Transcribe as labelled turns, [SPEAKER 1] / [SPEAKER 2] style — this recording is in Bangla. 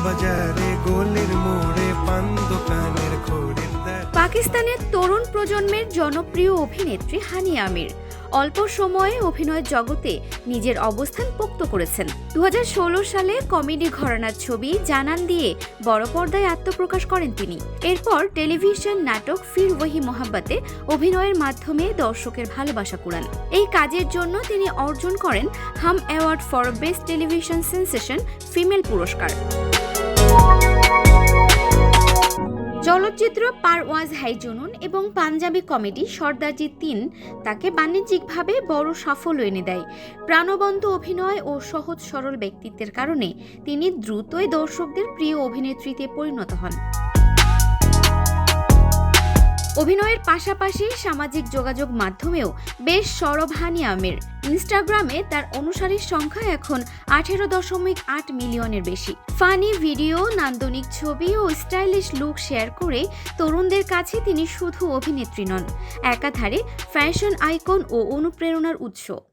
[SPEAKER 1] বাজারে গোলের মোড়ে পান দোকানের খরিদ্দার।
[SPEAKER 2] পাকিস্তানের তরুণ প্রজন্মের জনপ্রিয় অভিনেত্রী হানিয়া আমির অল্প সময়ে অভিনয় জগতে নিজের অবস্থান পোক্ত করেছেন। 2016 সালে কমেডি ঘরানার ছবি জানান দিয়ে বড় পর্দায় আত্মপ্রকাশ করেন তিনি। এরপর টেলিভিশন নাটক ফির ওহি মোহাব্বতে অভিনয়ের মাধ্যমে দর্শকের ভালোবাসা কুড়ান। এই কাজের জন্য তিনি অর্জন করেন হাম award for best television sensation female পুরস্কার। চলচ্চিত্র পারওয়াজ হাই জুনুন এবং পাঞ্জাবি কমেডি সর্দারজি ৩ তাকে বাণিজ্যিকভাবে বড় সাফল্য এনে দেয়। প্রাণবন্ত অভিনয় ও সহজ সরল ব্যক্তিত্বের কারণে তিনি দ্রুতই দর্শকদের প্রিয় অভিনেত্রীতে পরিণত হন। অভিনয়ের পাশাপাশি সামাজিক যোগাযোগ মাধ্যমেও বেশ সরব হানিয়া আমির। ইনস্টাগ্রামে তার অনুসারীর সংখ্যা এখন 18.8 মিলিয়নের বেশি। ফানি ভিডিও, নান্দনিক ছবি ও স্টাইলিশ লুক শেয়ার করে তরুণদের কাছে তিনি শুধু অভিনেত্রী নন, একাধারে ফ্যাশন আইকন ও অনুপ্রেরণার উৎস।